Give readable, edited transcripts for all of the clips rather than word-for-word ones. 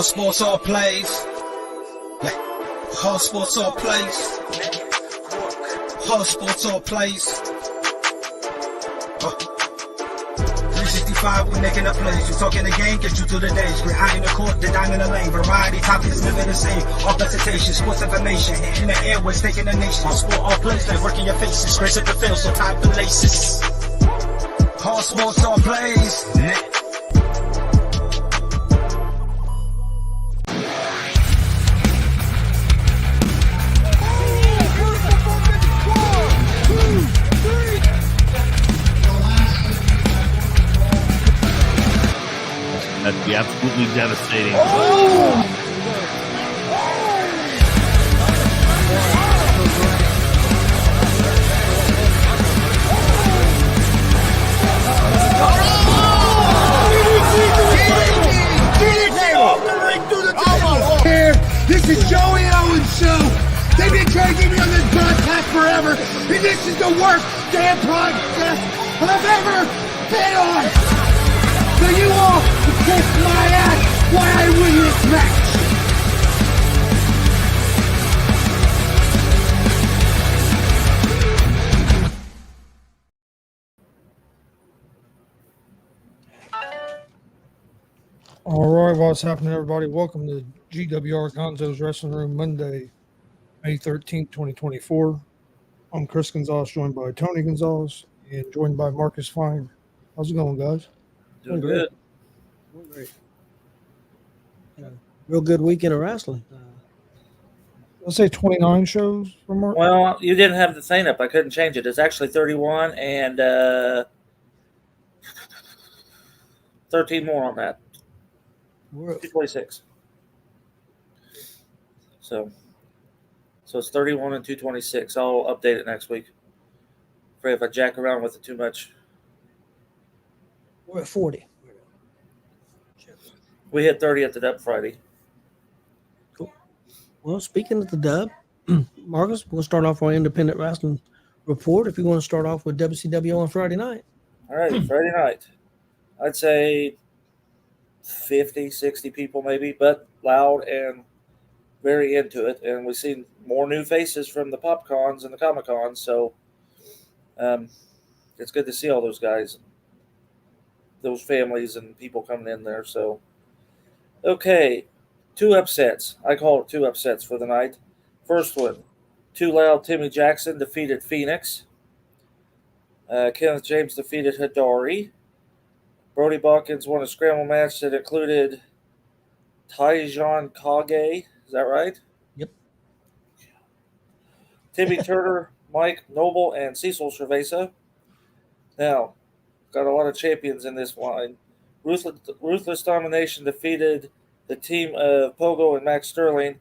sports all plays. Yeah. Hard sports all plays. Hard sports all plays. 365, we making a plays. You talking the game, get you through the days. We're high in the court, the dime in the lane. Variety topics, living the same. All presentation, sports information. Hitting the airways, taking the nation. All sport, all plays, like working your faces. Grace at the field, so tie the laces. Hard sports all plays. That'd be absolutely devastating. This is Joey Owens' show. They've been trying to get me on this podcast forever, and this is the worst damn podcast I've ever been on. So you all can kiss my ass while I win this match. All right, what's happening, everybody? Welcome to G.W.R. Gonzo'S Wrestling Room, Monday, May 13th, 2024. I'm Chris Gonzo'S, joined by Tony Gonzo'S, and joined by Marcus Fine. How's it going, guys? Doing good. Great. Real good weekend of wrestling. Let's say 29 shows for Mark. Well, you didn't have the thing up. I couldn't change it. It's actually 31 and 13 more on that. 226. So it's 31 and 226. I'll update it next week. Afraid if I jack around with it too much. We're at 40. We hit 30 at the Dub Friday. Cool. Well, speaking of the Dub, Marcus, we'll start off our independent wrestling report. If you want to start off with WCW on Friday night. All right, Friday night. I'd say 50, 60 people maybe, but loud and very into it. And we've seen more new faces from the PopCons and the Comic-Cons, so it's good to see all those guys, those families and people coming in there. So, okay, 2 upsets. I call it 2 upsets for the night. First one, Too Loud Timmy Jackson defeated Phoenix. Kenneth James defeated Hidari. Brody Balkins won a scramble match that included Taijon Kage. Is that right? Yep. Timmy Turner, Mike Noble, and Cecil Cerveza. Now, got a lot of champions in this line. Ruthless Domination defeated the team of Pogo and Max Sterling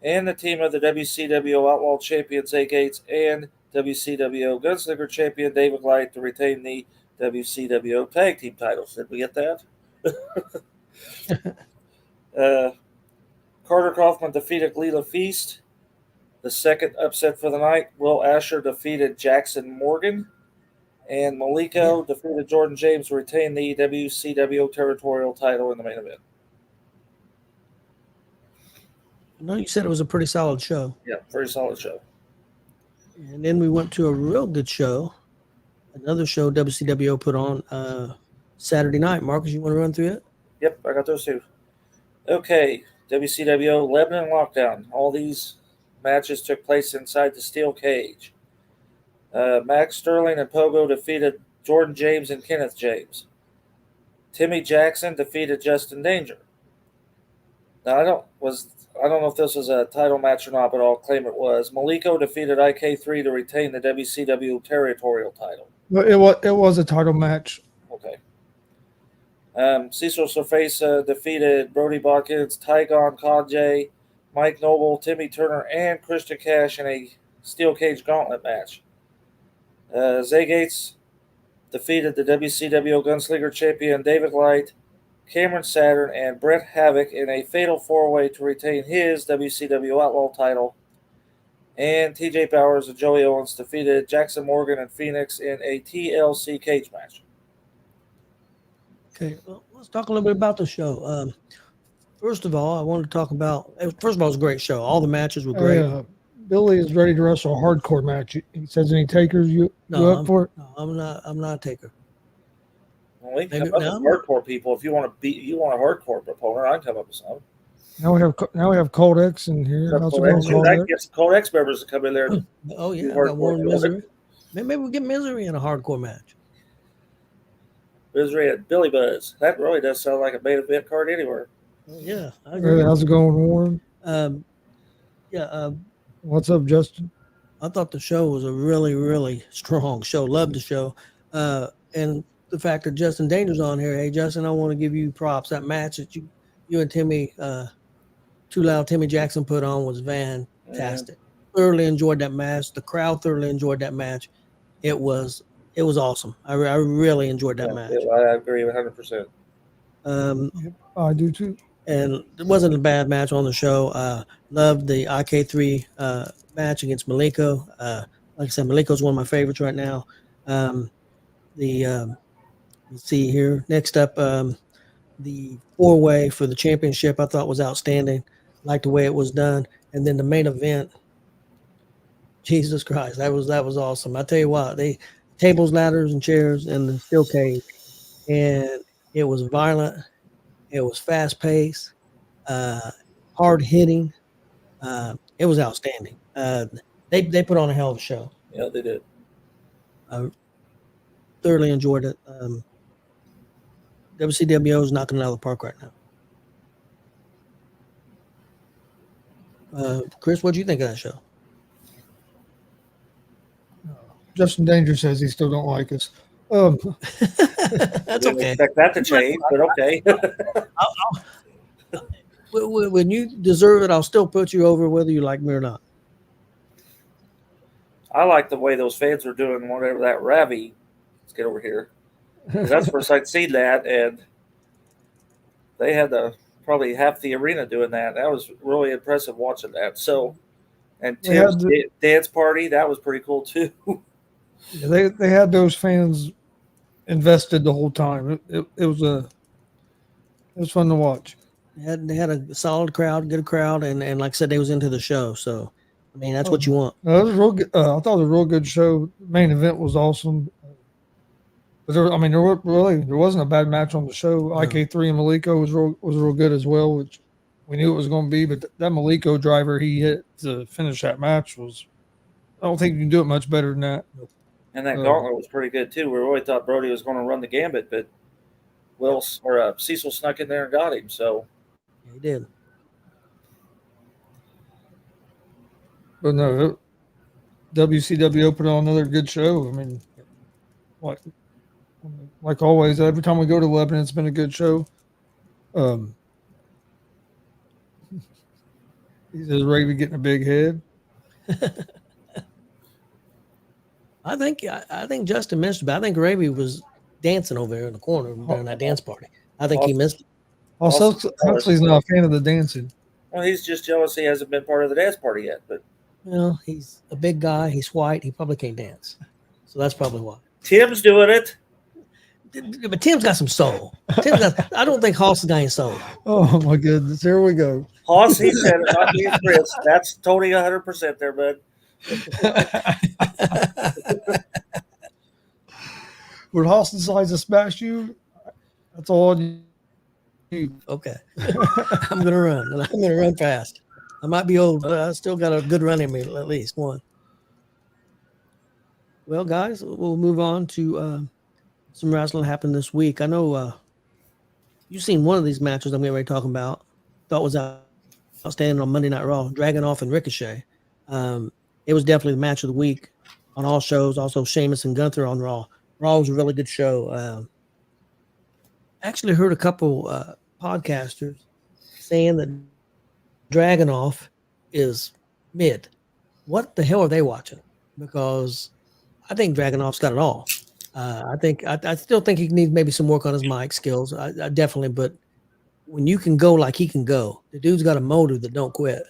and the team of the WCW Outlaw Champion Zay Gates and WCW Gunslinger Champion David Light to retain the WCW Tag Team titles. Did we get that? Carter Kaufman defeated Leela Feast. The second upset for the night, Will Asher defeated Jackson Morgan. And Maliko defeated Jordan James to retain the WCW territorial title in the main event. No, you said it was a pretty solid show. Yeah, very solid show. And then we went to a real good show. Another show WCW put on Saturday night. Marcus, you want to run through it? Yep, I got those 2. Okay, WCW Lebanon Lockdown. All these matches took place inside the steel cage. Max Sterling and Pogo defeated Jordan James and Kenneth James. Timmy Jackson defeated Justin Danger. Now, I don't know if this was a title match or not, but I'll claim it was. Maliko defeated IK3 to retain the WCW territorial title. It was a title match. Okay. Cecil Cerveza defeated Brody Balkins, Tygon Kage, Mike Noble, Timmy Turner, and Christian Cash in a steel cage gauntlet match. Zay Gates defeated the WCW Gunslinger Champion David Light, Cameron Saturn, and Brett Havoc in a fatal 4-way to retain his WCW Outlaw title. And TJ Bowers and Joey Owens defeated Jackson Morgan and Phoenix in a TLC cage match. Okay, well, let's talk a little bit about the show. First of all, I wanted to talk about. First of all, it was a great show. All the matches were great. Billy is ready to wrestle a hardcore match. He says, "Any takers? You up for it?" No, I'm not. I'm not a taker. Well, we can Maybe come up with hardcore people. If you want a hardcore proponent, I can come up with some. Now we have Cold X in here. How's it going, Cold I X? can get some Cold X members to come in there. Oh yeah, Do I got Warren hardcore. Misery. Maybe we get Misery in a hardcore match. Misery and Billy Buzz. That really does sound like a main event card anywhere. Oh, yeah, I agree. How's it going, Warren? Yeah. What's up, Justin? I thought the show was a really, really strong show. Loved the show. And the fact that Justin Danger's on here. Hey, Justin, I want to give you props. That match that you and Timmy, Too Loud Timmy Jackson put on was fantastic. Thoroughly enjoyed that match. The crowd thoroughly enjoyed that match. It was awesome. I really enjoyed that match. I agree 100%. I do too. And it wasn't a bad match on the show. Loved the IK3 match against Malenko. Like I said, Malenko's one of my favorites right now. Let's see here. Next up, the 4-way for the championship I thought was outstanding. Liked the way it was done. And then the main event, Jesus Christ, that was awesome. I tell you what, they tables, ladders, and chairs in the steel cage, and it was violent. It was fast paced, hard hitting. It was outstanding. They put on a hell of a show. Yeah, they did. I thoroughly enjoyed it. WCWO is knocking it out of the park right now. Chris, what do you think of that show? Justin Danger says he still don't like us. That's okay. Expect that to change, but okay. When you deserve it, I'll still put you over whether you like me or not. I like the way those fans are doing whatever that Ravi. Let's get over here. That's the first I'd seen that, and they had probably half the arena doing that. That was really impressive watching that. So, and Tim's dance party, that was pretty cool too. Yeah, they had those fans invested the whole time. It was fun to watch. They had a solid crowd, good crowd, and like I said, they was into the show. So, I mean, that's what you want. It was real good. I thought it was a real good show. The main event was awesome. But there wasn't a bad match on the show. No. IK3 and Malenko was real good as well, which we knew it was going to be. But that Malenko driver he hit to finish that match was, I don't think you can do it much better than that. And that gauntlet was pretty good too. We really thought Brody was going to run the gambit, but Cecil snuck in there and got him. So he did. But no, WCW put on another good show. I mean, like always, every time we go to Lebanon, it's been a good show. He says Ravi getting a big head. I think Justin missed it, but I think Ravi was dancing over there in the corner during that dance party. I think he missed it. Also, Huxley's not a fan of the dancing. Well, he's just jealous he hasn't been part of the dance party yet. But he's a big guy. He's white. He probably can't dance, so that's probably why. Tim's doing it. But Tim's got some soul. I don't think Hoss has got any soul. Oh my goodness! Here we go. Hoss, he said it, not me and Chris. That's totally 100% there, bud. When Hoss decides to smash you, that's all you need. Okay. I'm gonna run, and I'm gonna run fast. I might be old, but I still got a good run in me, at least one. Well, guys, we'll move on to some wrestling happened this week. I know you've seen one of these matches I'm getting ready to talk about. Thought was outstanding on Monday Night Raw, Dragunov and Ricochet. It was definitely the match of the week on all shows. Also, Sheamus and Gunther on Raw. Raw was a really good show. Actually heard a couple podcasters saying that Dragunov is mid. What the hell are they watching? Because I think Dragunov's got it all. I still think he needs maybe some work on his mic skills. I definitely, but when you can go like he can go, the dude's got a motor that don't quit.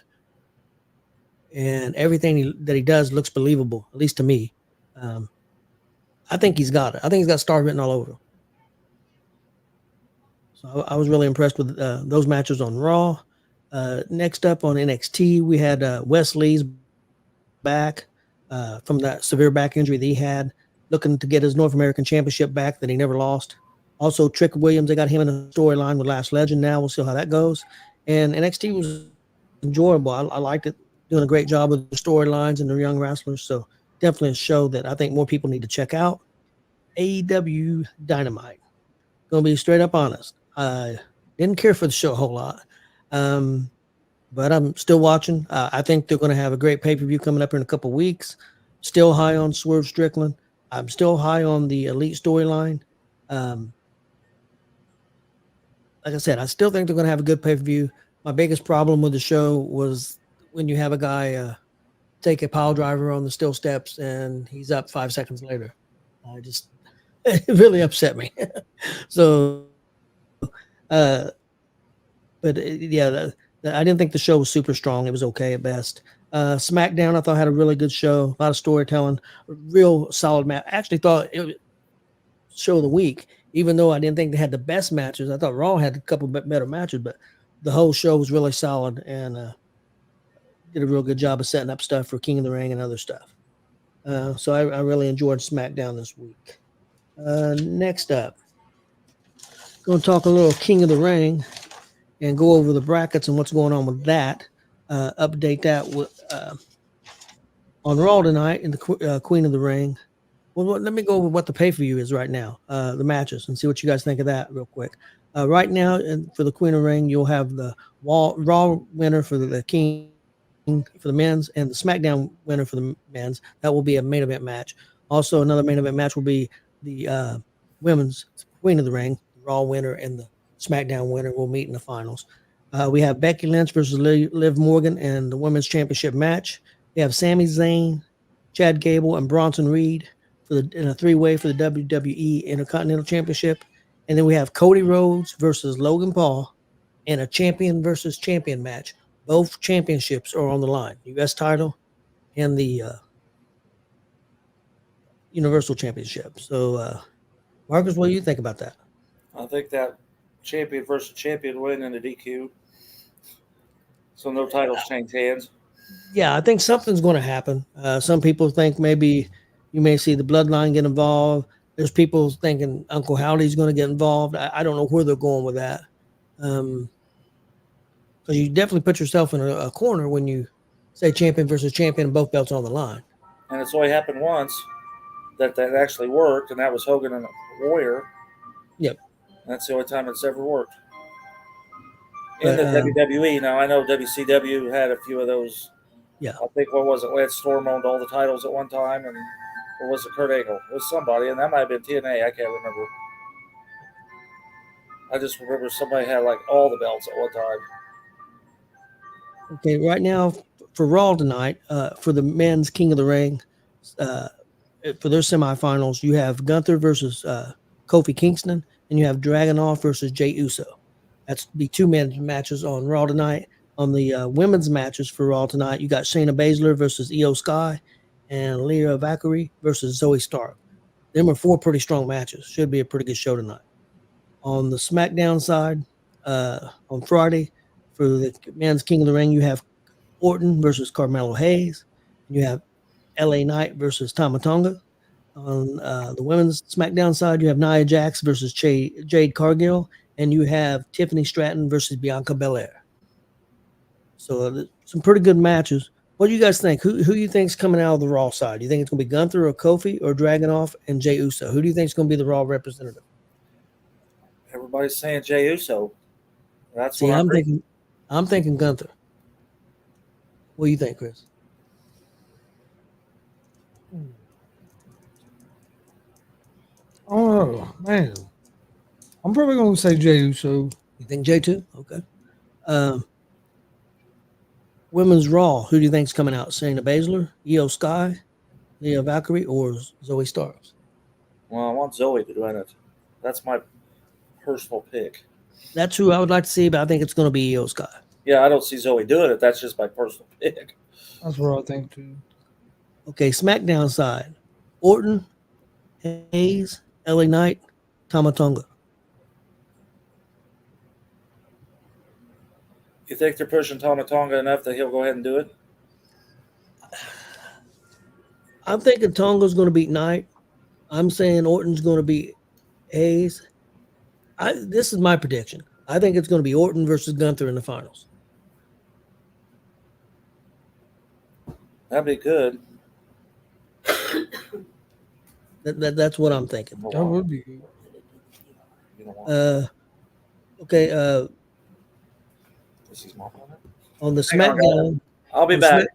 And everything that he does looks believable, at least to me. I think he's got it. I think he's got star written all over him. So I was really impressed with those matches on Raw. Next up on NXT, we had Wesley's back from that severe back injury that he had, looking to get his North American Championship back that he never lost. Also, Trick Williams, they got him in a storyline with Last Legend now. We'll see how that goes. And NXT was enjoyable. I liked it, doing a great job with the storylines and the young wrestlers. So definitely a show that I think more people need to check out. AEW Dynamite. Gonna be straight up honest. I didn't care for the show a whole lot. But I'm still watching. I think they're going to have a great pay-per-view coming up in a couple weeks. Still high on Swerve Strickland. I'm still high on the Elite storyline. Like I said, I still think they're going to have a good pay-per-view. My biggest problem with the show was when you have a guy take a pile driver on the steel steps and he's up 5 seconds later. It really upset me. So, yeah, I didn't think the show was super strong. It was okay at best. SmackDown, I thought, had a really good show. A lot of storytelling, real solid match. I actually thought it was show of the week, even though I didn't think they had the best matches. I thought Raw had a couple better matches, but the whole show was really solid and did a real good job of setting up stuff for King of the Ring and other stuff. So I really enjoyed SmackDown this week. Next up, going to talk a little King of the Ring and go over the brackets and what's going on with that. Update that with on Raw tonight in the Queen of the Ring. Well, let me go over what the pay-per-view is right now, the matches, and see what you guys think of that real quick. Right now, for the Queen of the Ring, you'll have the Raw winner for the King for the men's and the SmackDown winner for the men's. That will be a main event match. Also, another main event match will be the women's Queen of the Ring, the Raw winner and the SmackDown winner will meet in the finals. We have Becky Lynch versus Liv Morgan in the women's championship match. We have Sami Zayn, Chad Gable, and Bronson Reed in a three-way for the WWE Intercontinental Championship. And then we have Cody Rhodes versus Logan Paul in a champion versus champion match. Both championships are on the line, U.S. title and the Universal Championship. So, Marcus, what do you think about that? I think that champion versus champion win in the DQ. So no titles change hands. Yeah, I think something's going to happen. Some people think maybe you may see the Bloodline get involved. There's people thinking Uncle Howdy's going to get involved. I don't know where they're going with that. Because you definitely put yourself in a corner when you say champion versus champion and both belts on the line. And it's only happened once that actually worked, and that was Hogan and Warrior. Yep. And that's the only time it's ever worked. In the WWE, now I know WCW had a few of those. Yeah. I think, what was it? Lance Storm owned all the titles at one time, or was it Kurt Angle? It was somebody, and that might have been TNA. I can't remember. I just remember somebody had like all the belts at one time. Okay, right now for Raw tonight, for the men's King of the Ring, for their semifinals, you have Gunther versus Kofi Kingston, and you have Dragunov versus Jey Uso. That's be two men's matches on Raw tonight. On the women's matches for Raw tonight, you got Shayna Baszler versus Io Sky and Leah Valkyrie versus Zoe Stark. Them are four pretty strong matches. Should be a pretty good show tonight. On the SmackDown side, on Friday, for the men's King of the Ring, you have Orton versus Carmelo Hayes. You have LA Knight versus Tama Tonga. On the women's SmackDown side, you have Nia Jax versus Jade Cargill. And you have Tiffany Stratton versus Bianca Belair. So some pretty good matches. What do you guys think? Who do you think is coming out of the Raw side? Do you think it's going to be Gunther or Kofi or Dragunov and Jey Uso? Who do you think is going to be the Raw representative? Everybody's saying Jey Uso. That's See, what I'm thinking Gunther. What do you think, Chris? Oh, man. I'm probably going to say Jey Uso. You think Jey too? Okay. Women's Raw. Who do you think is coming out? Shayna Baszler, Io Sky, Leah Valkyrie, or Zoe Starks? Well, I want Zoe to win it. That's my personal pick. That's who I would like to see, but I think it's going to be Io Sky. Yeah, I don't see Zoe doing it. That's just my personal pick. That's what I think too. Okay, SmackDown side. Orton, Hayes, LA Knight, Tama Tonga. You think they're pushing Tama Tonga enough that he'll go ahead and do it? I'm thinking Tonga's going to beat Knight. I'm saying Orton's going to beat Hayes. This is my prediction. I think it's going to be Orton versus Gunther in the finals. That'd be good. That's what I'm thinking. That would be good. You don't want Okay. this is my moment. On the Hang on, SmackDown. I'll be on back.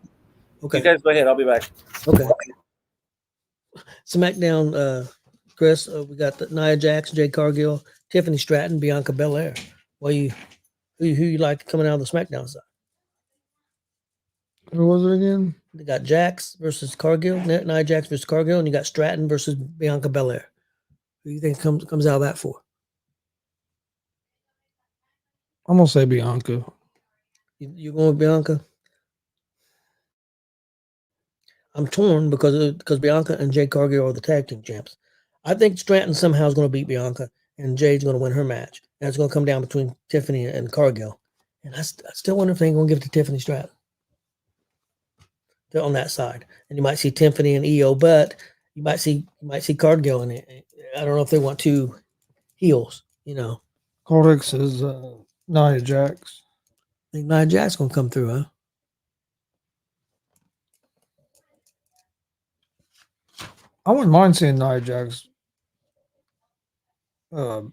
Okay. You guys go ahead. I'll be back. Okay. SmackDown, Chris, we got the Nia Jax, Jade Cargill, Tiffany Stratton, Bianca Belair. Who you like coming out of the SmackDown side? Who was it again? You got Jax versus Cargill, Nia Jax versus Cargill, and you got Stratton versus Bianca Belair. Who do you think comes out of that for? I'm gonna say Bianca. You going with Bianca? I'm torn because Bianca and Jade Cargill are the tag team champs. I think Stratton somehow is going to beat Bianca, and Jade's going to win her match. And it's going to come down between Tiffany and Cargill. And I still wonder if they're going to give it to Tiffany Stratton. They're on that side, and you might see Tiffany and EO, but you might see Cargill in it. I don't know if they want two heels. Cortex says Nia Jax. I think Nia Jax going to come through, huh? I wouldn't mind seeing Nia Jax either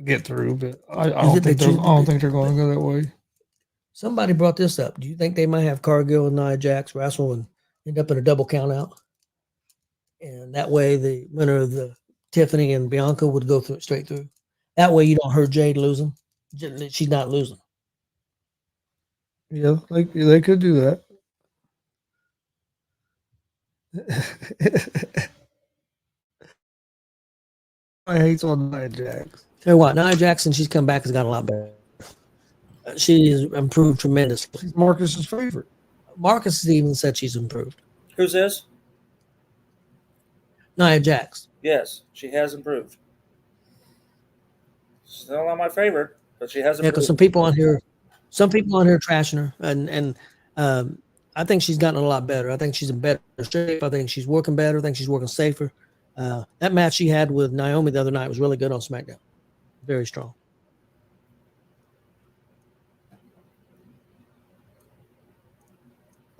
get through, but I don't think they're going to go that way. Somebody brought this up. Do you think they might have Cargill and Nia Jax wrestle and end up in a double count out? And that way the winner of the Tiffany and Bianca would go straight through. That way you don't hurt Jade losing. She's not losing. Yeah, they could do that. I hate on Nia Jax. Tell you what, Nia Jackson, she's come back, has got a lot better. She has improved tremendously. She's Marcus's favorite. Marcus has even said she's improved. Who's this? Nia Jax. Yes, she has improved. Still not my favorite, but she has Yeah, improved. because some people on here trashing her, and I think she's gotten a lot better. I think she's in better shape. I think she's working better. I think she's working safer. That match she had with Naomi the other night was really good on SmackDown. Very strong.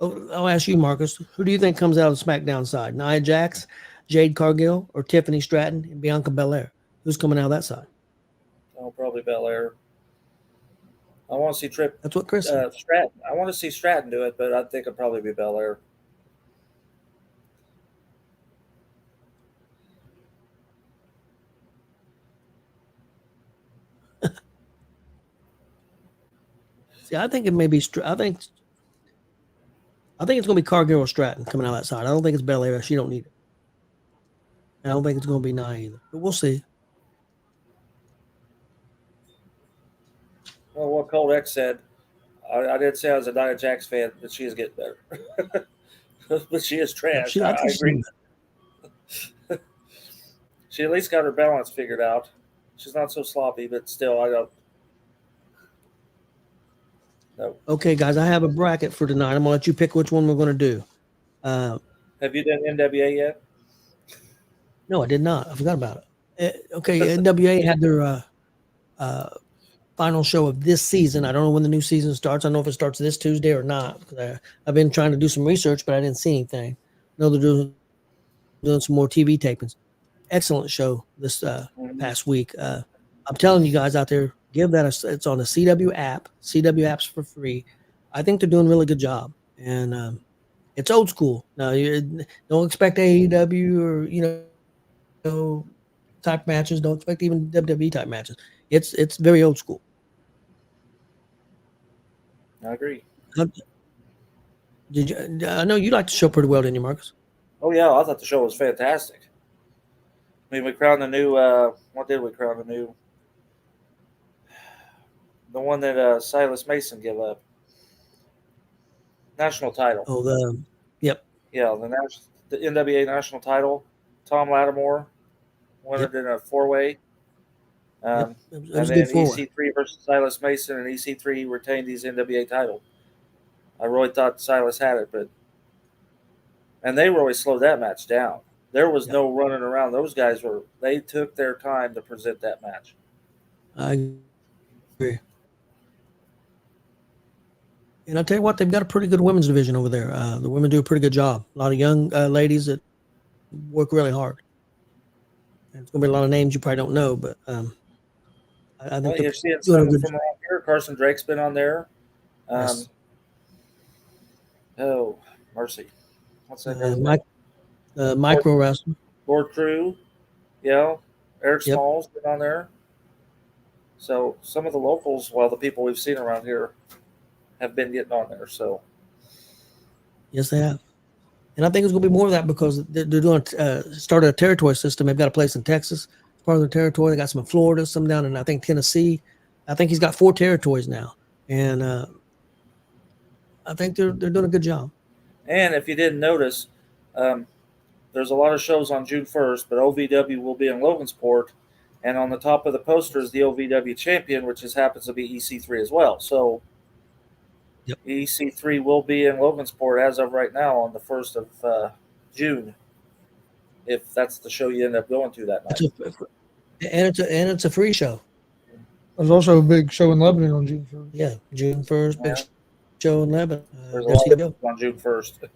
Oh, I'll ask you, Marcus. Who do you think comes out of the SmackDown side? Nia Jax, Jade Cargill, or Tiffany Stratton and Bianca Belair? Who's coming out of that side? Oh, probably Belair. I want to see That's what Chris said. Stratton. I want to see Stratton do it, but I think it'd probably be Belair. See, I think it may be. I think it's going to be Cargill or Stratton coming out of that side. I don't think it's Belair. She don't need it. I don't think it's going to be Nia either. But we'll see. Well, what Cold X said, I did say I was a Nia Jax fan, but she is getting better. But she is trash. I agree. She at least got her balance figured out. She's not so sloppy, but still, I don't. No. Okay, guys, I have a bracket for tonight. I'm going to let you pick which one we're going to do. Have you done NWA yet? No, I did not. I forgot about it. Okay, NWA had their final show of this season. I don't know when the new season starts. I don't know if it starts this Tuesday or not. I've been trying to do some research, but I didn't see anything. I know they're doing some more TV tapings. Excellent show this past week. I'm telling you guys out there, give that it's on the CW app. CW app's for free. I think they're doing a really good job, and it's old school. Now you don't expect AEW or type matches. Don't expect even WWE type matches. It's very old school. I agree. Did you? I know you liked the show pretty well, didn't you, Marcus? Oh yeah, I thought the show was fantastic. I mean, we crowned the new. What did we crown the new? The one that Silas Mason gave up. National title. Oh, yep. Yeah, the NWA national title. Tom Lattimore won it in a 4-way. It was And a good then four. EC3 versus Silas Mason, and EC3 retained his NWA title. I really thought Silas had it, and they really slowed that match down. There was no running around. Those guys they took their time to present that match. I agree. And I'll tell you what, they've got a pretty good women's division over there. The women do a pretty good job. A lot of young ladies that work really hard. And it's going to be a lot of names you probably don't know, but I think You're seeing doing a some good from around here. Carson Drake's been on there. yes. Oh, mercy. What's that guy's name? Micro wrestling. Lord Crew. Yeah. Eric Yep. Small's been on there. So some of the locals, the people we've seen around here have been getting on there. So Yes, they have. And I think it's going to be more of that because they're doing started a territory system. They've got a place in Texas, part of their territory. They got some in Florida, some down in, I think, Tennessee. I think he's got 4 territories now. And I think they're doing a good job. And if you didn't notice, there's a lot of shows on June 1st, but OVW will be in Logansport. And on the top of the poster is the OVW champion, which happens to be EC3 as well. So EC3 will be in Logansport as of right now on the 1st of June, if that's the show you end up going to that night. It's a free show. There's also a big show in Lebanon on June 1st. Yeah, June 1st, big show in Lebanon. There's a lot of stuff on June 1st.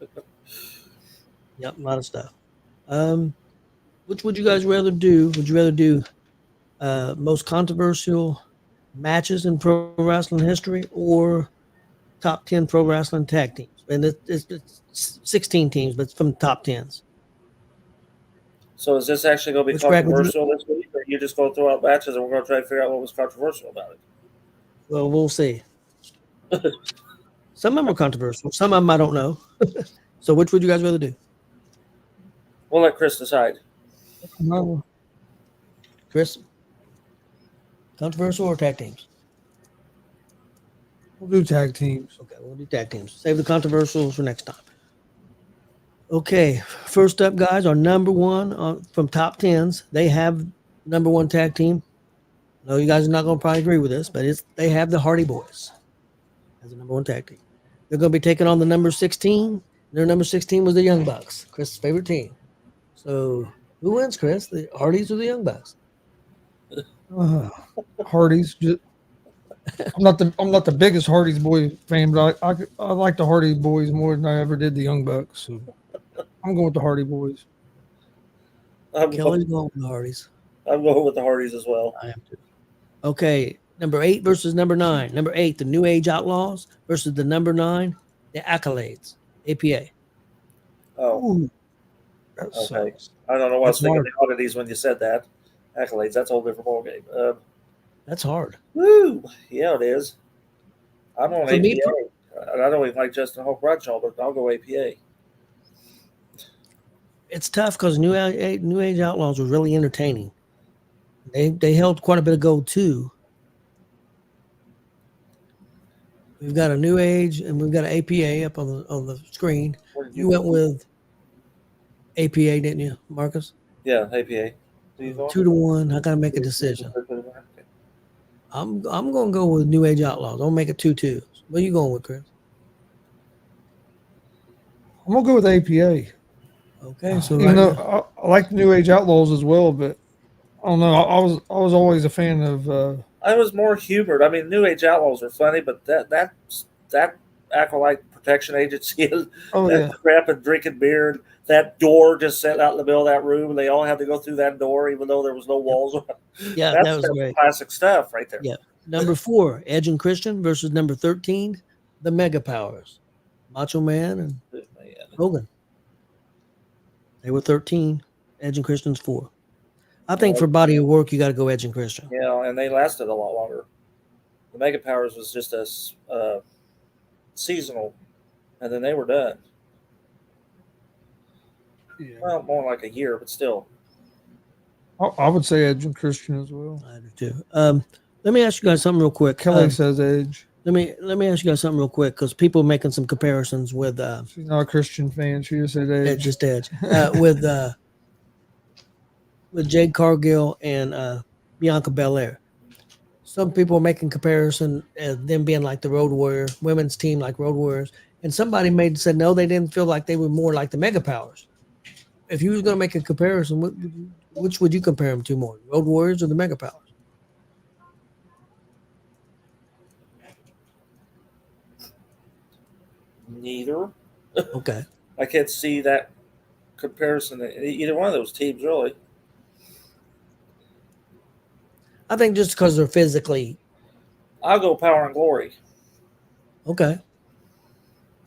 Yep, a lot of stuff. Which would you guys rather do? Would you rather do most controversial matches in pro wrestling history or top 10 pro wrestling tag teams? And it's 16 teams, but it's from the top 10s. So is this actually going to be controversial this week, or you just going to throw out matches and we're going to try to figure out what was controversial about it? Well, we'll see. Some of them are controversial. Some of them I don't know. So which would you guys rather do? We'll let Chris decide. Chris, controversial or tag teams? We'll do tag teams. Okay, we'll do tag teams. Save the controversials for next time. Okay, first up, guys, our number one from top 10s. They have number one tag team. No, you guys are not going to probably agree with this, but they have the Hardy Boys as the number one tag team. They're going to be taking on the number 16. Their number 16 was the Young Bucks, Chris' favorite team. So who wins, Chris? The Hardys or the Young Bucks? Hardys. I'm not the biggest Hardy's boy fan, but I like the Hardy Boys more than I ever did the Young Bucks. So I'm going with the Hardy Boys. Kelly's going with the Hardys. I'm going with the Hardys as well. I am too. Okay, number 8 versus number 9. Number 8, the New Age Outlaws versus the number 9, the Accolades, APA. Oh, ooh, okay. I don't know why I was thinking of the oddities when you said that. Accolades, that's a whole different ballgame. That's hard. Woo! Yeah, it is. I'm on APA. I don't even like Justin Hulk Bradshaw, but I'll go APA. It's tough because New Age Outlaws was really entertaining. They held quite a bit of gold too. We've got a New Age and we've got an APA up on the screen. You went with APA, didn't you, Marcus? Yeah, APA. 2-1. I gotta make a decision. I'm gonna go with New Age Outlaws. I'll make it 2-2. What are you going with, Chris? I'm gonna go with APA. Okay, so even though I like the New Age Outlaws as well, but I don't know. I was always a fan of. I was more humored. I mean, New Age Outlaws are funny, but that Acolyte Protection Agency, that crap and drinking beer, and that door just set out in the middle of that room, and they all had to go through that door, even though there was no walls. Yeah, that was great. Classic stuff right there. Yeah. Number 4, Edge and Christian versus number 13, the Mega Powers, Macho Man and Hogan. They were 13. Edge and Christian's 4. I think for body of work, you got to go Edge and Christian. Yeah, and they lasted a lot longer. The Mega Powers was just a seasonal, and then they were done. Yeah. Well, more like a year, but still. I would say Edge and Christian as well. I do too. Let me ask you guys something real quick. Kelly says Edge. Let me ask you guys something real quick because people are making some comparisons with. She's not a Christian fan. She just said Edge. Just Edge. With Jade Cargill and Bianca Belair. Some people are making comparison them being like the Road Warrior women's team, like Road Warriors, and somebody said no, they didn't feel like they were more like the Mega Powers. If you was going to make a comparison, which would you compare them to more, Road Warriors or the Mega Powers? Neither. Okay, I can't see that comparison in either one of those teams, really. I think just because they're physically I'll go Power and Glory okay.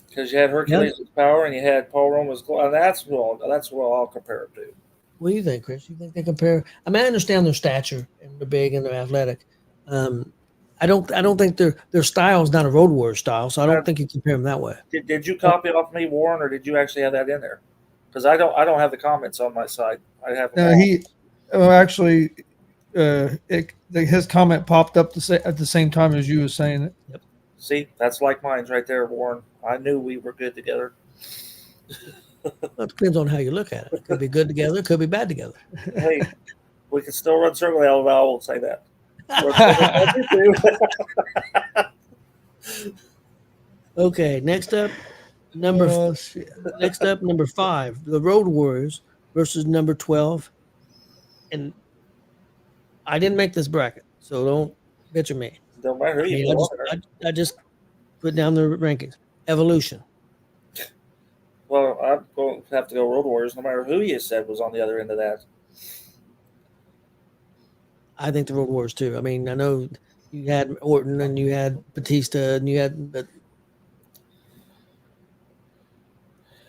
because you had Hercules' power and you had Paul Roman's glory. And that's what I'll compare it to. What do you think, Chris? You think they compare? I mean, I understand their stature and they're big and they're athletic. I don't think their style is not a Road Warrior style, so I don't think you compare them that way. Did you copy it off me, Warren, or did you actually have that in there? Because I don't have the comments on my side. I have them all. Actually, his comment popped up at the same time as you was saying it. Yep. See, that's like mine's right there, Warren. I knew we were good together. Well, it depends on how you look at it. It could be good together, it could be bad together. Hey, we can still run circle. I won't say that. Okay, next up, number 5, the Road Warriors versus number 12. And I didn't make this bracket, so don't bitch at me. Don't matter who you I just put down the rankings. Evolution. Well, I'm going to have to go Road Warriors, no matter who you said was on the other end of that. I think the Road Warriors too. I mean, I know you had Orton and you had Batista and you had, but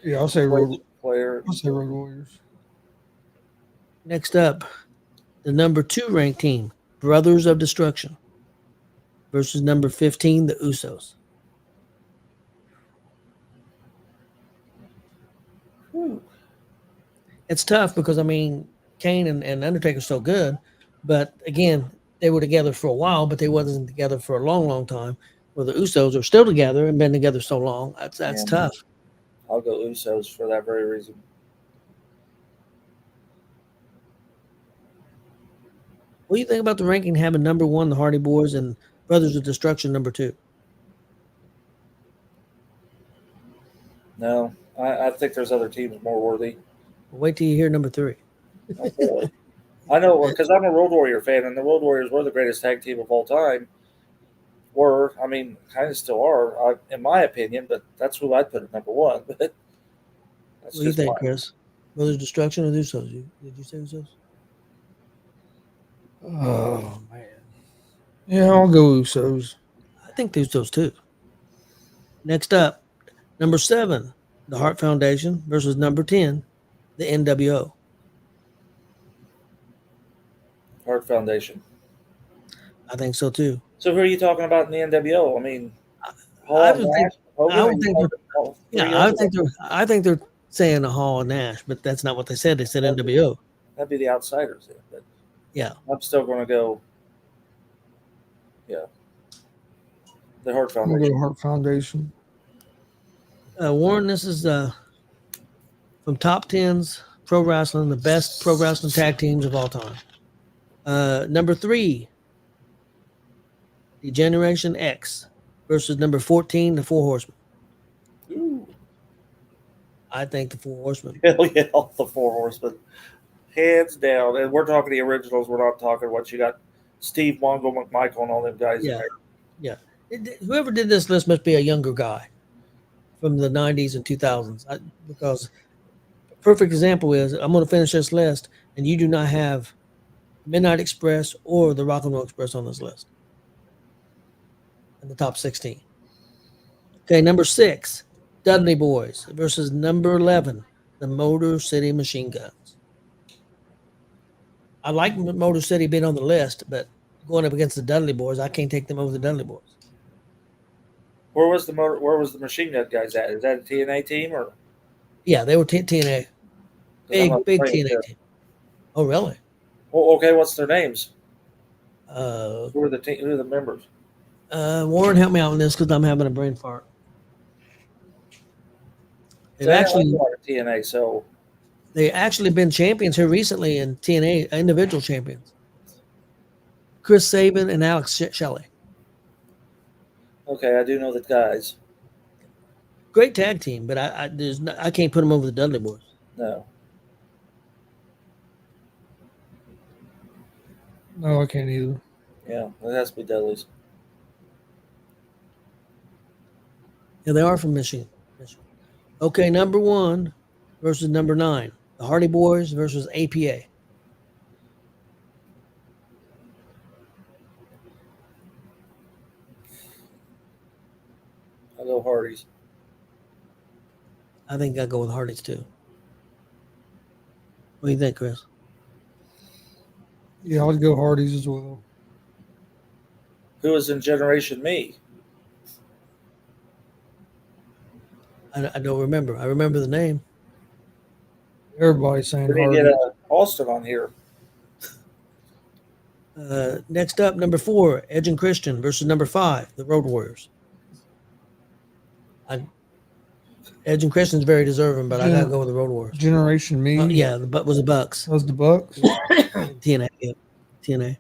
Yeah, I'll say Road Player. Warriors. next up, the number 2 ranked team, Brothers of Destruction, versus number 15, the Usos. It's tough because, I mean, Kane and Undertaker are so good, but again, they were together for a while, but they wasn't together for a long, long time. Well, the Usos are still together and been together so long. That's tough. I'll go Usos for that very reason. What do you think about the ranking having number 1, the Hardy Boys, and Brothers of Destruction number 2? No, I think there's other teams more worthy. Wait till you hear number 3. I know, because I'm a Road Warrior fan, and the Road Warriors were the greatest tag team of all time. I mean, kind of still are, in my opinion, but that's who I'd put at number 1. But that's What do you think, Chris? Brothers of Destruction or the Usos? Did you say Usos? Oh man. Yeah, I'll go Usos. I think the Usos too. Next up, number 7, the Hart Foundation versus number 10, the NWO. Hart Foundation. I think so too. So who are you talking about in the NWO? I mean, I think they're saying a Hall and Nash, but that's not what they said. They said NWO. That'd be the outsiders there, but yeah, I'm still going to go. Yeah, the Hart I'll Foundation. go Hart Foundation. Warren, this is from Top 10s Pro Wrestling, the best pro wrestling tag teams of all time. Number 3, the Generation X versus number 14, the Four Horsemen. Ooh. I think the Four Horsemen. Hell yeah, all the Four Horsemen. Hands down. And we're talking the originals. We're not talking what you got Steve, Mongo, McMichael, and all them guys. Yeah. Yeah. Whoever did this list must be a younger guy from the 90s and 2000s. Because a perfect example is I'm going to finish this list, and you do not have Midnight Express or the Rock and Roll Express on this list in the top 16. Okay, number 6, Dudley Boys versus number 11, the Motor City Machine Guns. I like Motor City being on the list, but going up against the Dudley Boys, I can't take them over the Dudley Boys. Where was the Machine Gun guys at? Is that a TNA team or? Yeah, they were TNA. Big TNA team. Oh, really? Well, okay, what's their names? Who are the members? Warren, help me out on this because I'm having a brain fart. They've actually TNA, so they actually been champions here recently in TNA, individual champions. Chris Sabin and Alex Shelley. Okay, I do know the guys. Great tag team, but I can't put them over the Dudley Boys. No. No, I can't either. Yeah, it has to be Dudley's. Yeah, they are from Michigan. Okay, number 1 versus number 9. The Hardy Boys versus APA. I'll go Hardy's. I think I'll go with Hardy's too. What do you think, Chris? Yeah, I'd go Hardy's as well. Who was in Generation Me? I don't remember. I remember the name. Everybody's saying We need to Hardy. get Austin on here. Next up, number 4, Edge and Christian versus number 5, the Road Warriors. Edge and Christian's very deserving, but I gotta go with the Road Warriors. Generation Me. Yeah, the was the Bucks. That was the Bucks. TNA. Yep. TNA.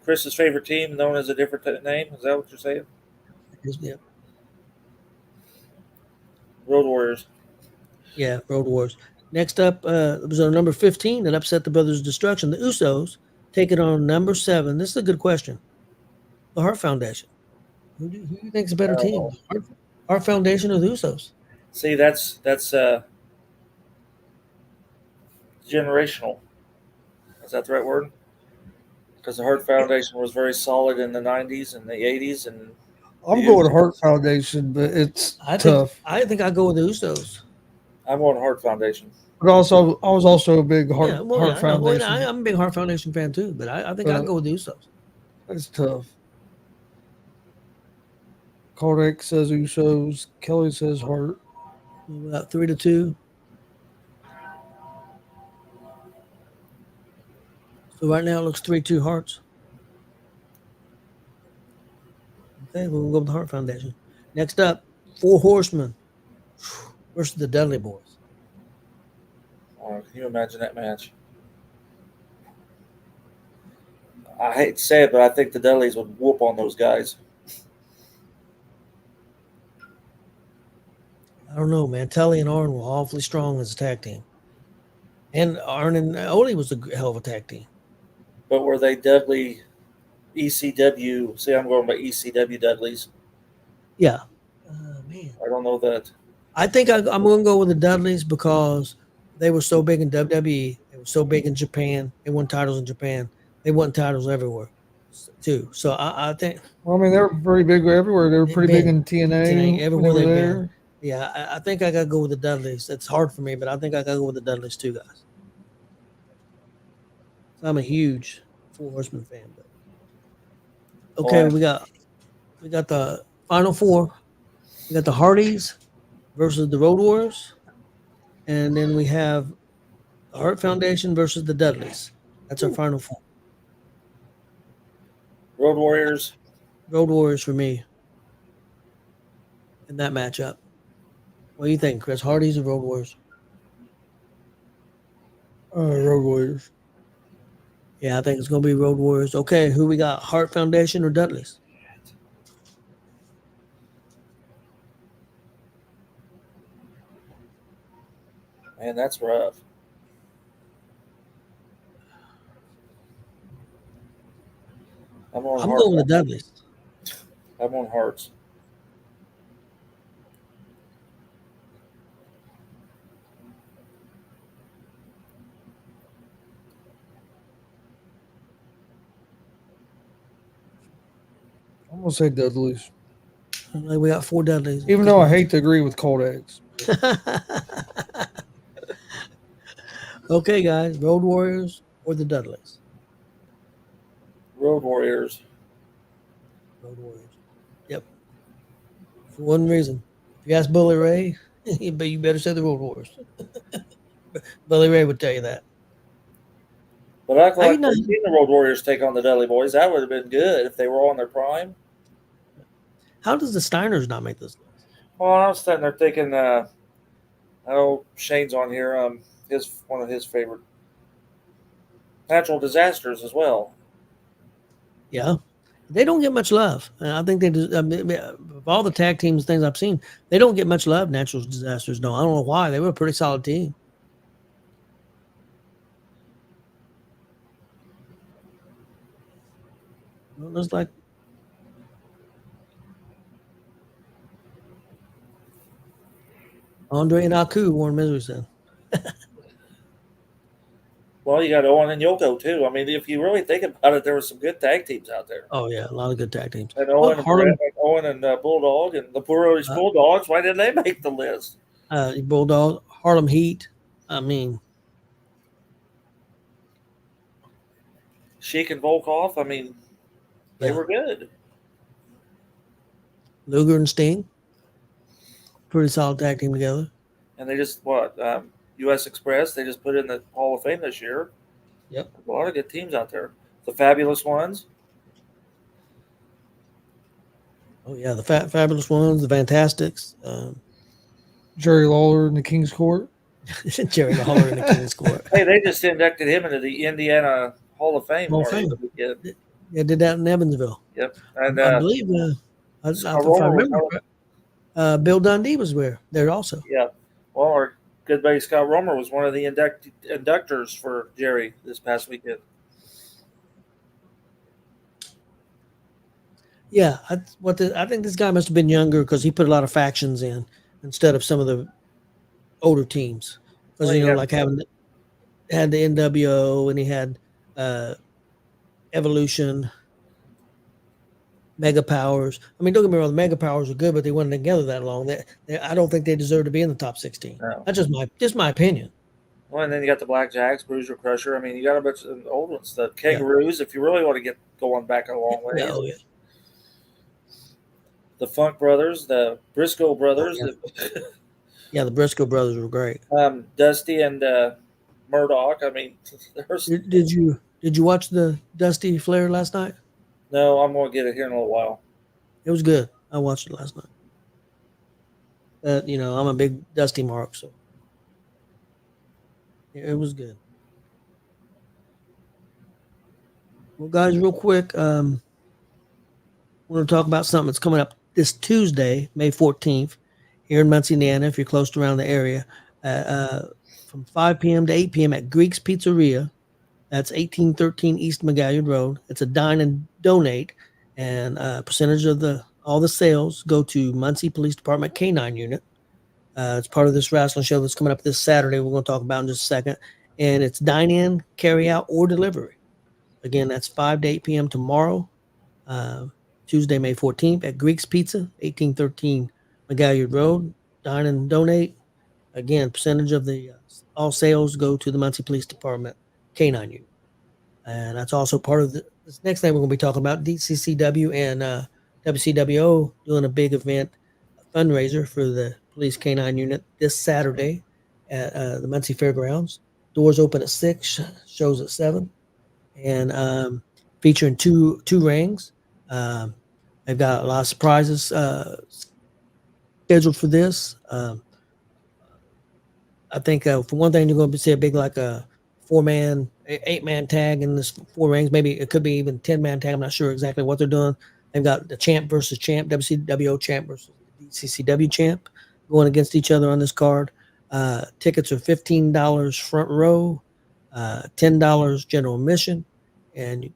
Chris's favorite team, known as a different name. Is that what you're saying? Yep. Road Warriors. Yeah, Road Warriors. Next up, it was on number 15 that upset the Brothers of Destruction. The Usos take it on number 7. This is a good question. The Hart Foundation. Who do you think is a better team? Hart Foundation or the Usos? See, that's generational. Is that the right word? Because the Hart Foundation was very solid in the 90s and the 80s. And I'm going with Hart Foundation, but it's tough. I think I go with the Usos. I'm going Hart Foundation. But also, I was also a big Hart Foundation. I'm a big Hart Foundation fan too, but I think I'd go with the Usos. It's tough. Kodak says Usos. Kelly says Hart. About 3-2. So right now it looks 3-2 Hearts. Okay, we'll go with the Hart Foundation. Next up, 4 Horsemen versus the Dudley Boys. Oh, can you imagine that match? I hate to say it, but I think the Dudleys would whoop on those guys. I don't know, man. Tully and Arn were awfully strong as a tag team. And Arn and Ole was a hell of a tag team. But were they Dudley ECW? See, I'm going by ECW Dudleys. Yeah. Man. I don't know that. I think I'm going to go with the Dudleys because they were so big in WWE. They were so big in Japan. They won titles in Japan. They won titles everywhere, too. So I think. Well, I mean, they were pretty big everywhere. They were pretty big in TNA. Everywhere they were. Yeah, I think I got to go with the Dudleys. It's hard for me, but I think I got to go with the Dudleys too, guys. So I'm a huge 4 Horsemen fan. But okay, we got the final 4. We got the Hardys versus the Road Warriors, and then we have the Hart Foundation versus the Dudleys. That's our final 4. Road Warriors. Road Warriors for me in that matchup. What do you think, Chris? Hardys or Road Warriors? Road Warriors. Yeah, I think it's going to be Road Warriors. Okay, who we got? Hart Foundation or Dudleys? Man, that's rough. I'm going with the Dudleys. I'm on Hearts. I'm going to say Dudleys. We got 4 Dudleys. Even though I hate to agree with Cold Eggs. Okay, guys. Road Warriors or the Dudleys? Road Warriors. Road Warriors. Yep. For one reason. If you ask Bully Ray, you better say the Road Warriors. Bully Ray would tell you that. But I'd like to see the Road Warriors take on the Dudley Boys. That would have been good if they were all in their prime. How does the Steiners not make this list? Well, I was sitting there thinking, Shane's on here. One of his favorite natural disasters as well. Yeah, they don't get much love. And I think of all the tag teams things I've seen, they don't get much love. Natural disasters don't. I don't know why. They were a pretty solid team. Well, it looks like Andre and Aku, Warren Misery said. Well, you got Owen and Yoko too. I mean, if you really think about it, there were some good tag teams out there. Oh yeah, a lot of good tag teams. And Well, Owen and Bulldog and the British Bulldogs. Why didn't they make the list? Bulldog, Harlem Heat. I mean, Sheik and Volkov. I mean, they Yeah. were good. Luger and Sting, pretty solid tag team together. And they just U.S. Express. They just put in the Hall of Fame this year. Yep. A lot of good teams out there. The Fabulous Ones. Oh yeah, the Fabulous Ones, the Fantastics, Jerry Lawler in the King's Court. Jerry Lawler in the King's Court. Hey, they just inducted him into the Indiana Hall of Fame. Hall of Fame. Yeah, did that in Evansville. Yep. And I believe, if I remember, Bill Dundee was there also. Yeah. Well, our good buddy Scott Romer was one of the inductors for Jerry this past weekend. Yeah, I think this guy must have been younger because he put a lot of factions in instead of some of the older teams. Because like had the NWO and he had Evolution, Mega Powers. I mean, don't get me wrong, the Mega Powers are good, but they weren't together that long. I don't think they deserve to be in the top 16. No. That's just my opinion. Well, and then you got the Blackjacks, Bruiser Crusher. I mean, you got a bunch of old ones. The Kangaroos, if you really want to get going back a long way. Oh, yeah. The Funk Brothers, the Briscoe Brothers. Oh, yeah. The Briscoe Brothers were great. Dusty and Murdoch. I mean, Did you watch the Dusty Flair last night? No, I'm going to get it here in a little while. It was good. I watched it last night. I'm a big Dusty mark, so it was good. Well, guys, real quick, I want to talk about something that's coming up this Tuesday, May 14th, here in Muncie, Indiana, if you're close to around the area, from 5 p.m. to 8 p.m. at Greek's Pizzeria. That's 1813 East McGalliard Road. It's a dine and donate, and a percentage of all the sales go to Muncie Police Department K-9 unit. It's part of this wrestling show that's coming up this Saturday. We're going to talk about in just a second. And it's dine in, carry out, or delivery. Again, that's 5 to 8 p.m. tomorrow, Tuesday, May 14th at Greek's Pizza, 1813 McGalliard Road. Dine and donate. Again, percentage of all sales go to the Muncie Police Department K-9 unit. And that's also part of this next thing we're going to be talking about. DCCW and WCWO doing a big event, a fundraiser for the police K-9 unit this Saturday at the Muncie Fairgrounds. Doors open at 6, shows at 7, and featuring two rings. They've got a lot of surprises scheduled for this. I think for one thing, you're going to see a big a 4-man, 8-man tag in this 4 rings. Maybe it could be even 10-man tag. I'm not sure exactly what they're doing. They've got the champ versus champ, WCWO champ versus DCCW champ going against each other on this card. Tickets are $15 front row, $10 general admission, and you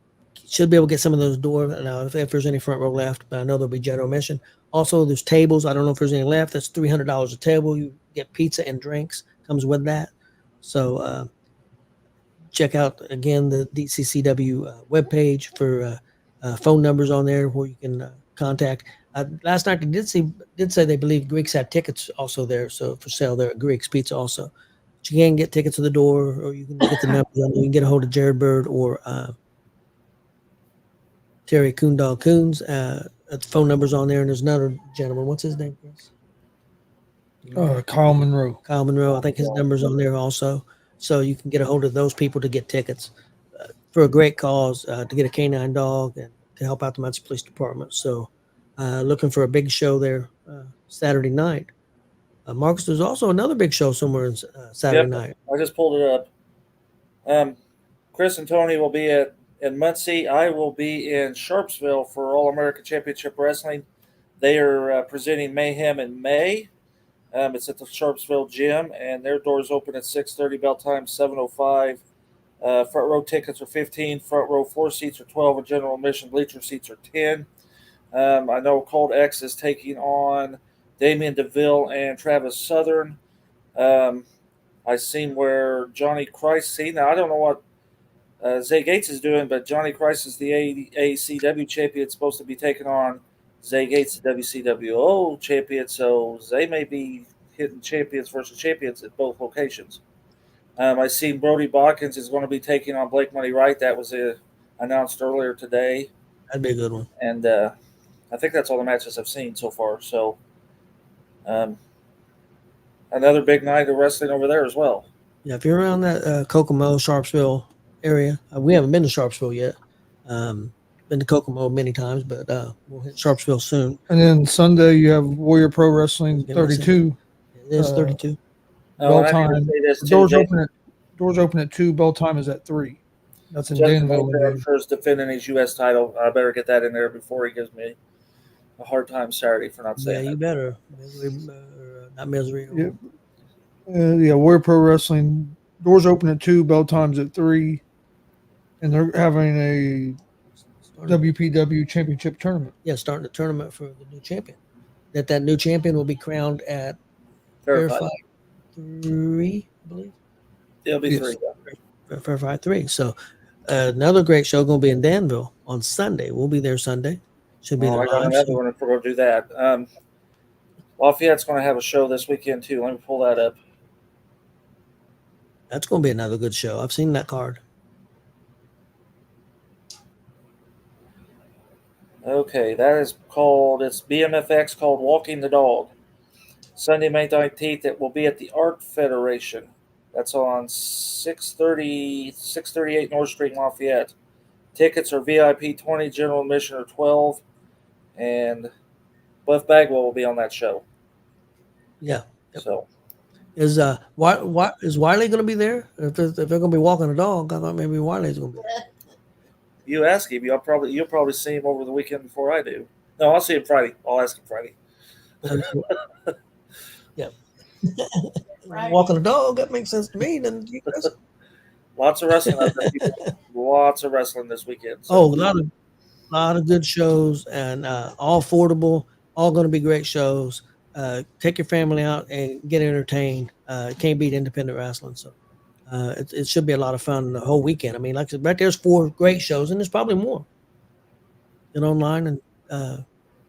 should be able to get some of those doors. Now, if there's any front row left, but I know there'll be general admission. Also, there's tables. I don't know if there's any left. That's $300 a table. You get pizza and drinks. Comes with that. So check out, again, the DCCW webpage for phone numbers on there where you can contact. Last night they did say they believe Greeks had tickets also there, so for sale there at Greeks Pizza also. But you can get tickets to the door, or you can get the numbers on there. You can get a hold of Jared Bird or Terry Coondog Coons. The phone number's on there, and there's another gentleman. What's his name, Chris? Kyle Monroe. Kyle Monroe. I think his number's on there also. So you can get a hold of those people to get tickets for a great cause, to get a canine dog and to help out the Muncie Police Department. So looking for a big show there Saturday night. Marcus, there's also another big show somewhere Saturday night. I just pulled it up. Chris and Tony will be at In Muncie, I will be in Sharpsville for All American Championship Wrestling. They are presenting Mayhem in May. It's at the Sharpsville Gym, and their doors open at 6:30. Bell time 7:05. Front row tickets are 15. Front row floor seats are 12. And general admission bleacher seats are 10. I know Cold X is taking on Damian DeVille and Travis Southern. I seen where Johnny Christ. Now I don't know what Zay Gates is doing, but Johnny Christ is the ACW champion, supposed to be taking on Zay Gates, the WCWO champion. So Zay may be hitting champions versus champions at both locations. I seen Brody Botkins is going to be taking on Blake Money Wright. That was announced earlier today. That'd be a good one. And I think that's all the matches I've seen so far. So another big night of wrestling over there as well. Yeah, if you're around that Kokomo, Sharpsville area, we haven't been to Sharpsville yet. Been to Kokomo many times, but we'll hit Sharpsville soon. And then Sunday you have Warrior Pro Wrestling Get my 32. It is 32. Bell and I need to time. say this The too, doors open at 2. Bell time is at 3. That's in Justin Danville. Walker first defending his U.S. title. I better get that in there before he gives me a hard time Saturday for not Yeah, saying you that. better. Not misery. Yep. Yeah, Warrior Pro Wrestling doors open at 2. Bell time's at 3. And they're having a WPW Championship tournament. Yeah, starting the tournament for the new champion. That new champion will be crowned at Verified. 3, I believe. It'll be Yes. 3. Verified 3. So another great show going to be in Danville on Sunday. We'll be there Sunday. Should be Oh, there I got live. another one if we're going to do that. Lafayette's going to have a show this weekend too. Let me pull that up. That's going to be another good show. I've seen that card. Okay, that is called, it's BMFX called Walking the Dog. Sunday, May 19th, it will be at the Art Federation. That's on 638 North Street, Lafayette. Tickets are VIP 20, general admission are 12, and Buff Bagwell will be on that show. Yeah. Yep. So Is is Wiley going to be there? If they're going to be walking a dog, I thought maybe Wiley's going to be there. you ask him, you'll probably see him over the weekend before I do. No, I'll see him Friday. I'll ask him Friday. Yeah. Walking a dog, that makes sense to me. Then Lots of wrestling out there, people. Lots of wrestling this weekend. So. a lot of good shows, and all affordable, all going to be great shows. Take your family out and get entertained. Can't beat independent wrestling. So it should be a lot of fun the whole weekend. I mean, like I said, right there's 4 great shows, and there's probably more. Get online and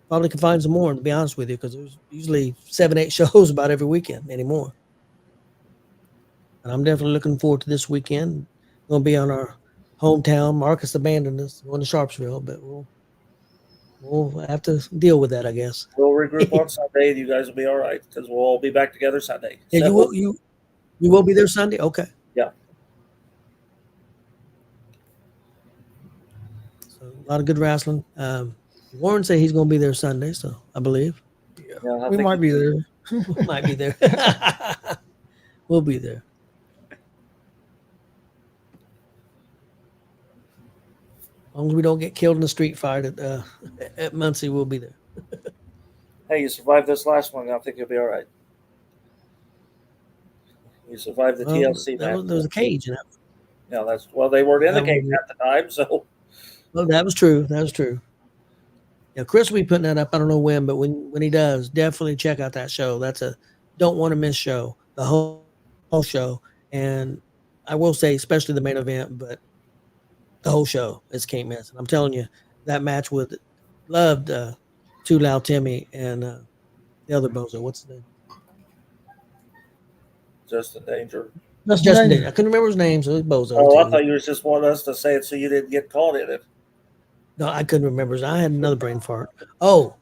probably can find some more, to be honest with you, because there's usually 7-8 shows about every weekend anymore. And I'm definitely looking forward to this weekend. We'll be on our hometown. Marcus abandoned us, going to Sharpsville, but we'll have to deal with that, I guess. We'll regroup on Sunday, and you guys will be all right because we'll all be back together Sunday. Yeah, So, you will be there Sunday? Okay. Yeah. So a lot of good wrestling. Warren said he's going to be there Sunday, so I believe. Yeah, I We think might be there. Might be there. We'll be there. As long as we don't get killed in a street fight at Muncie, we'll be there. Hey, you survived this last one. I think you'll be all right. You survived the TLC there match. was a cage in that. Yeah, they weren't in the That cage was- at the time, so Well, that was true. That was true. Yeah, Chris will be putting that up. I don't know when, but when he does, definitely check out that show. That's a don't want to miss show. The whole show, and I will say, especially the main event, but the whole show is can't miss. And I'm telling you, that match with loved Too Loud Timmy and the other bozo. What's his name? Justin Danger. That's Justin Danger. I couldn't remember his name, so it was bozo. Oh, I thought you just wanted us to say it so you didn't get caught in it. No, I couldn't remember. I had another brain fart. Oh,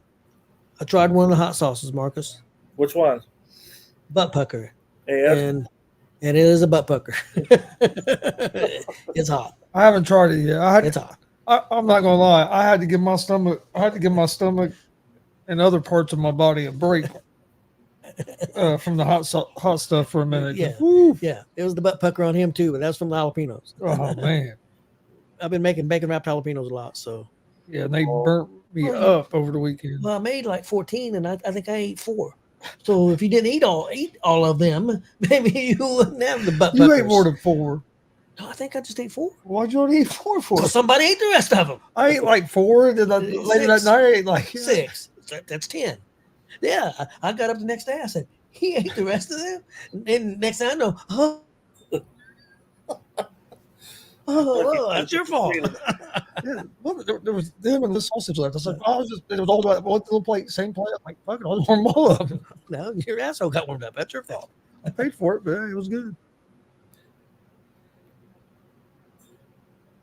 I tried one of the hot sauces, Marcus. Which one? Butt pucker. And And it is a butt pucker. It's hot. I haven't tried it yet. It's hot. I'm not gonna lie. I had to give my stomach and other parts of my body a break from the hot stuff for a minute. Yeah. Woo. Yeah. It was the butt pucker on him too, but that's from the jalapenos. Oh man. I've been making bacon wrapped jalapenos a lot. So Yeah, and they burnt me up over the weekend. well, I made like 14, and I think I ate 4. So if you didn't eat all of them, maybe you wouldn't have the butt. You ate more than 4. No, I think I just ate 4. Why'd you only eat 4 for? Well, somebody ate the rest of them. I ate like 4, and then later that night I ate like 6. That's 10. Yeah, I got up the next day. I said he ate the rest of them, and next thing I know, that's your fault. Yeah, well, there was them and the sausage left. I was like, it was all about one little plate, same plate. I'm like, fuck it, I'll warm them all up. No, your asshole got warmed up. That's your fault. I paid for it, but yeah, it was good.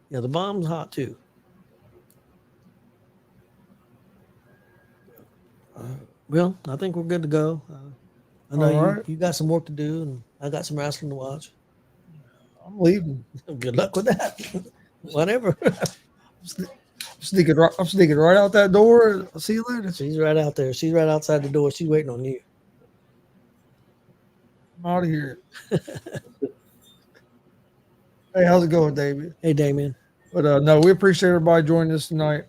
Yeah, the bomb's hot too. Well, I think we're good to go. I know All you got some work to do, and I got some wrestling to watch. I'm leaving. Good luck with that. Whatever. I'm sneaking right out that door. I'll see you later. She's right out there. She's right outside the door. She's waiting on you. I'm out of here. Hey, how's it going, David? Hey, Damien. But no, we appreciate everybody joining us tonight.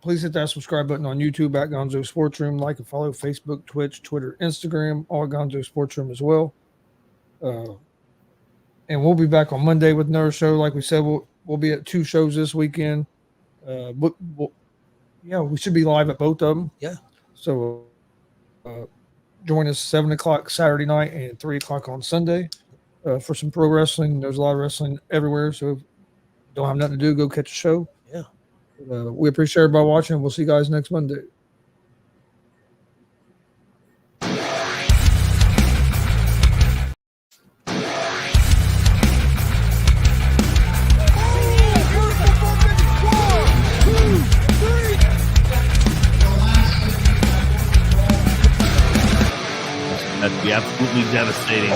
Please hit that subscribe button on YouTube at Gonzo Sports Room. Like and follow Facebook, Twitch, Twitter, Instagram, all Gonzo Sports Room as well. And we'll be back on Monday with another show. Like we said, we'll be at 2 shows this weekend. We should be live at both of them. Yeah. So join us 7 o'clock Saturday night and 3 o'clock on Sunday for some pro wrestling. There's a lot of wrestling everywhere. So if you don't have nothing to do, go catch a show. Yeah. We appreciate everybody watching. We'll see you guys next Monday. That'd be absolutely devastating.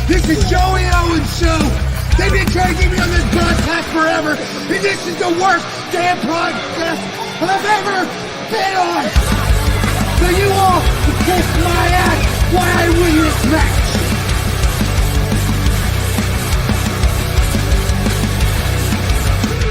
This is Joey Owens' show. They've been trying to get me on this broadcast forever, and this is the worst damn broadcast I've ever been on.